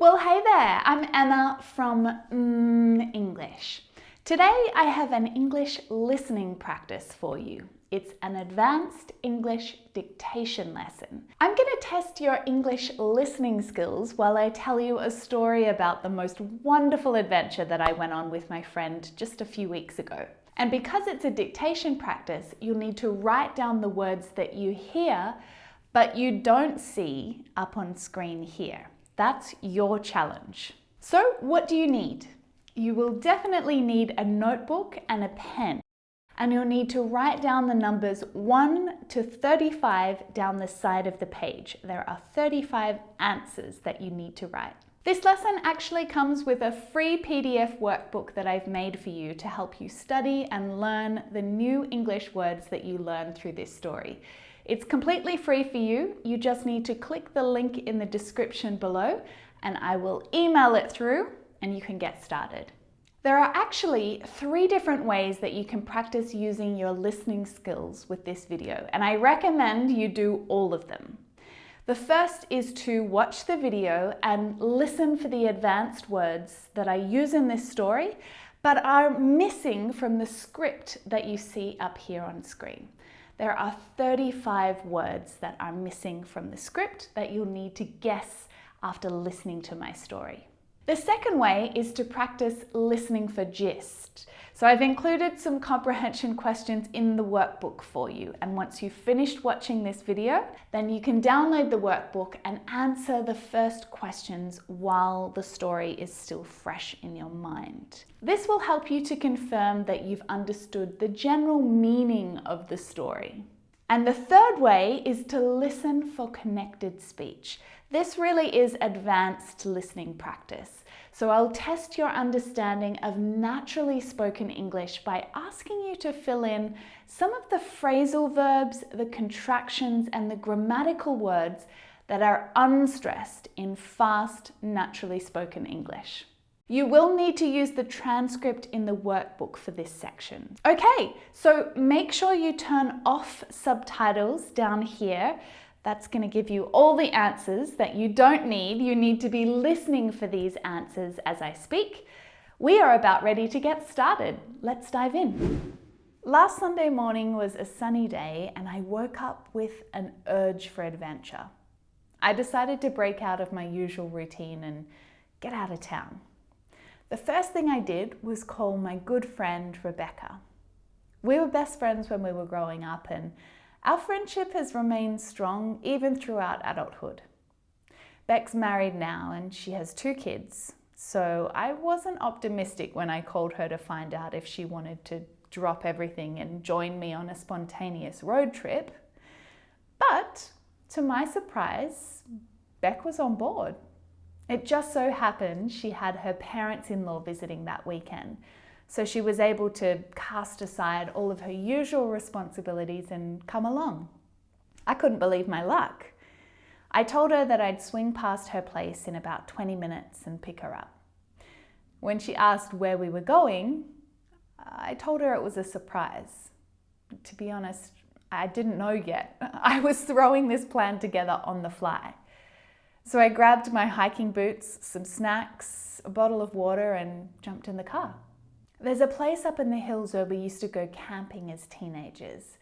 Well, hey there, I'm Emma from mmmEnglish. Today I have an English listening practice for you. It's an advanced English dictation lesson. I'm going to test your English listening skills while I tell you a story about the most wonderful adventure that I went on with my friend just a few weeks ago. And because it's a dictation practice, you'll need to write down the words that you hear, but you don't see up on screen here. That's your challenge. So what do you need? You will definitely need a notebook and a pen, and you'll need to write down the numbers 1 to 35 down the side of the page. There are 35 answers that you need to write. This lesson actually comes with a free PDF workbook that I've made for you to help you study and learn the new English words that you learn through this story. It's completely free for you. You just need to click the link in the description below and I will email it through and you can get started. There are actually 3 different ways that you can practice using your listening skills with this video, and I recommend you do all of them. The first is to watch the video and listen for the advanced words that I use in this story, but are missing from the script that you see up here on screen. There are 35 words that are missing from the script that you'll need to guess after listening to my story. The second way is to practice listening for gist. So I've included some comprehension questions in the workbook for you, and once you've finished watching this video, then you can download the workbook and answer the first questions while the story is still fresh in your mind. This will help you to confirm that you've understood the general meaning of the story. And the third way is to listen for connected speech. This really is advanced listening practice. So I'll test your understanding of naturally spoken English by asking you to fill in some of the phrasal verbs, the contractions, and the grammatical words that are unstressed in fast, naturally spoken English. You will need to use the transcript in the workbook for this section. Okay, so make sure you turn off subtitles down here. That's going to give you all the answers that you don't need. You need to be listening for these answers as I speak. We are about ready to get started. Let's dive in. Last Sunday morning was a sunny day and I woke up with an urge for adventure. I decided to break out of my usual routine and get out of town. The first thing I did was call my good friend Rebecca. We were best friends when we were growing up, and our friendship has remained strong even throughout adulthood. Beck's married now and she has 2 kids, so I wasn't optimistic when I called her to find out if she wanted to drop everything and join me on a spontaneous road trip. But to my surprise, Beck was on board. It just so happened she had her parents-in-law visiting that weekend, so she was able to cast aside all of her usual responsibilities and come along. I couldn't believe my luck. I told her that I'd swing past her place in about 20 minutes and pick her up. When she asked where we were going, I told her it was a surprise. To be honest, I didn't know yet. I was throwing this plan together on the fly. So I grabbed my hiking boots, some snacks, a bottle of water, and jumped in the car. There's a place up in the hills where we used to go camping as teenagers.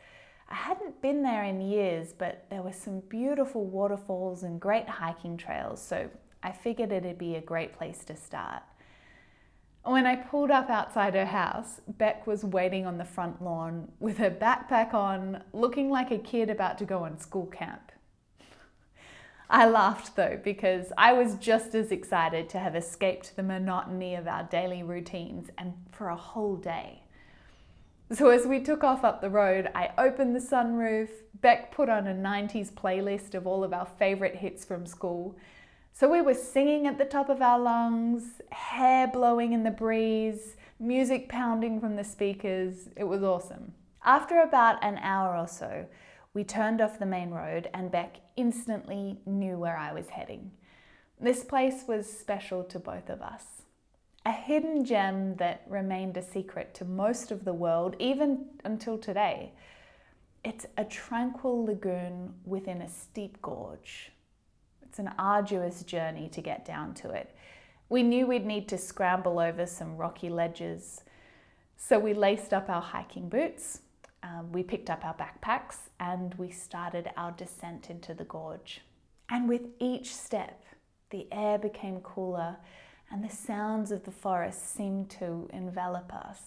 I hadn't been there in years, but there were some beautiful waterfalls and great hiking trails, so I figured it'd be a great place to start. When I pulled up outside her house, Beck was waiting on the front lawn with her backpack on, looking like a kid about to go on school camp. I laughed though, because I was just as excited to have escaped the monotony of our daily routines and for a whole day. So as we took off up the road, I opened the sunroof, Beck put on a 90s playlist of all of our favourite hits from school. So we were singing at the top of our lungs, hair blowing in the breeze, music pounding from the speakers. It was awesome. After about an hour or so, we turned off the main road and Beck instantly knew where I was heading. This place was special to both of us. A hidden gem that remained a secret to most of the world, even until today. It's a tranquil lagoon within a steep gorge. It's an arduous journey to get down to it. We knew we'd need to scramble over some rocky ledges, so we laced up our hiking boots, we picked up our backpacks, and we started our descent into the gorge. And with each step, the air became cooler and the sounds of the forest seemed to envelop us.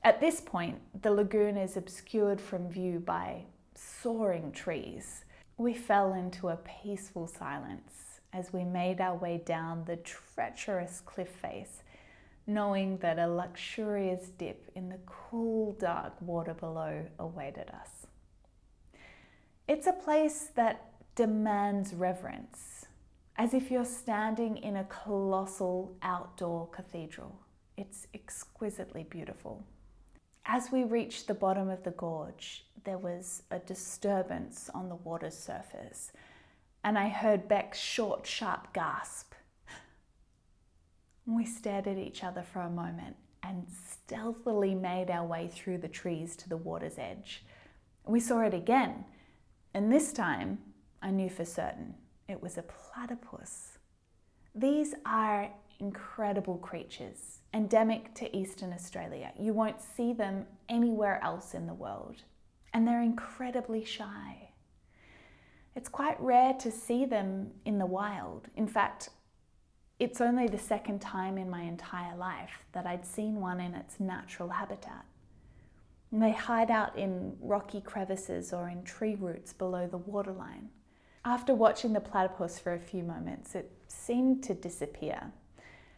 At this point, the lagoon is obscured from view by soaring trees. We fell into a peaceful silence as we made our way down the treacherous cliff face, knowing that a luxurious dip in the cool, dark water below awaited us. It's a place that demands reverence, as if you're standing in a colossal outdoor cathedral. It's exquisitely beautiful. As we reached the bottom of the gorge, there was a disturbance on the water's surface, and I heard Beck's short, sharp gasp. We stared at each other for a moment and stealthily made our way through the trees to the water's edge. We saw it again, and this time I knew for certain it was a platypus. These are incredible creatures, endemic to Eastern Australia. You won't see them anywhere else in the world, and they're incredibly shy. It's quite rare to see them in the wild. In fact, it's only the second time in my entire life that I'd seen one in its natural habitat. And they hide out in rocky crevices or in tree roots below the waterline. After watching the platypus for a few moments, it seemed to disappear.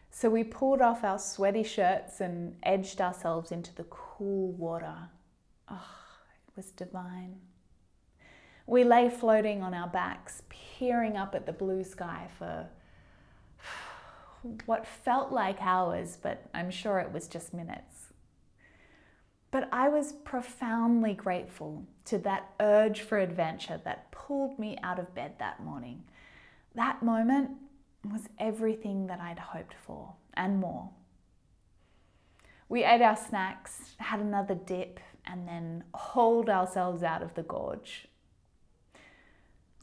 So we pulled off our sweaty shirts and edged ourselves into the cool water. Oh, it was divine. We lay floating on our backs, peering up at the blue sky for what felt like hours, but I'm sure it was just minutes. But I was profoundly grateful to that urge for adventure that pulled me out of bed that morning. That moment was everything that I'd hoped for and more. We ate our snacks, had another dip, and then hauled ourselves out of the gorge.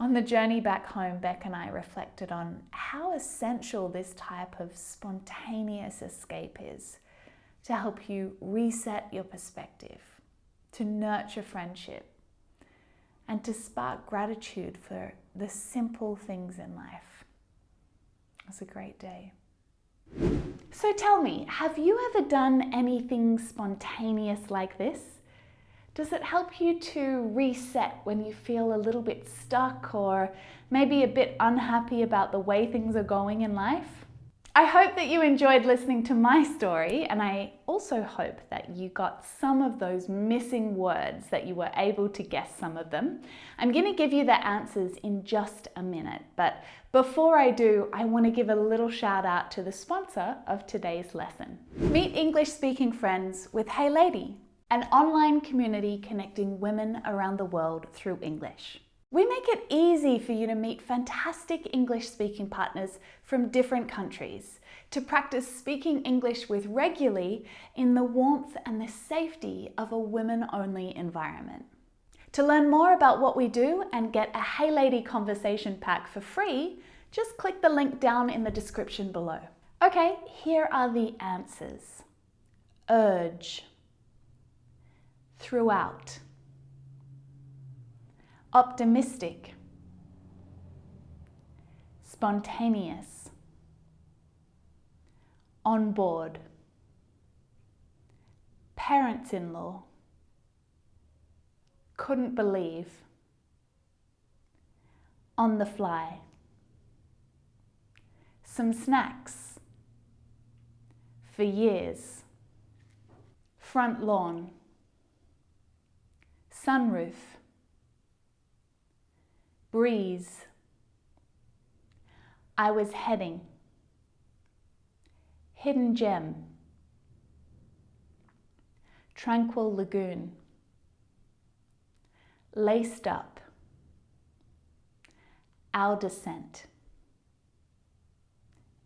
On the journey back home, Beck and I reflected on how essential this type of spontaneous escape is to help you reset your perspective, to nurture friendship, and to spark gratitude for the simple things in life. It was a great day. So tell me, have you ever done anything spontaneous like this? Does it help you to reset when you feel a little bit stuck or maybe a bit unhappy about the way things are going in life? I hope that you enjoyed listening to my story, and I also hope that you got some of those missing words, that you were able to guess some of them. I'm going to give you the answers in just a minute, but before I do, I want to give a little shout out to the sponsor of today's lesson. Meet English speaking friends with Hey Lady, an online community connecting women around the world through English. We make it easy for you to meet fantastic English speaking partners from different countries, to practice speaking English with regularly in the warmth and the safety of a women-only environment. To learn more about what we do and get a Hey Lady conversation pack for free, just click the link down in the description below. Okay, here are the answers. Urge. Throughout. Optimistic. Spontaneous. On board. Parents-in-law. Couldn't believe. On the fly. Some snacks. For years. Front lawn. Sunroof. Breeze. I was heading. Hidden gem. Tranquil lagoon. Laced up. Our descent.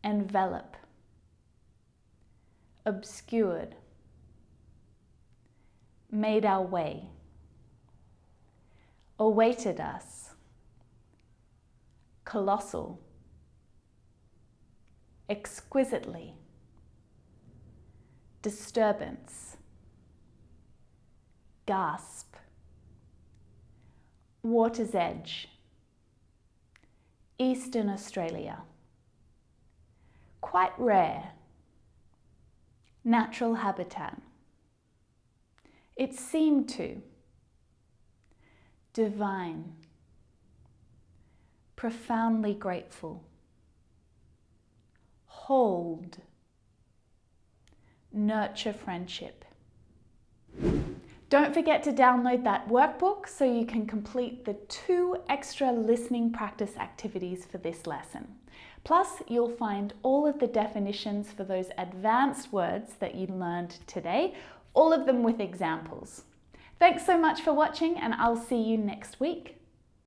Envelop. Obscured. Made our way. Awaited us. colossal, exquisitely, disturbance, gasp, water's edge, Eastern Australia, quite rare, natural habitat, it seemed to, divine, profoundly grateful, hold, nurture friendship. Don't forget to download that workbook so you can complete the 2 extra listening practice activities for this lesson. Plus, you'll find all of the definitions for those advanced words that you learned today, all of them with examples. Thanks so much for watching, and I'll see you next week.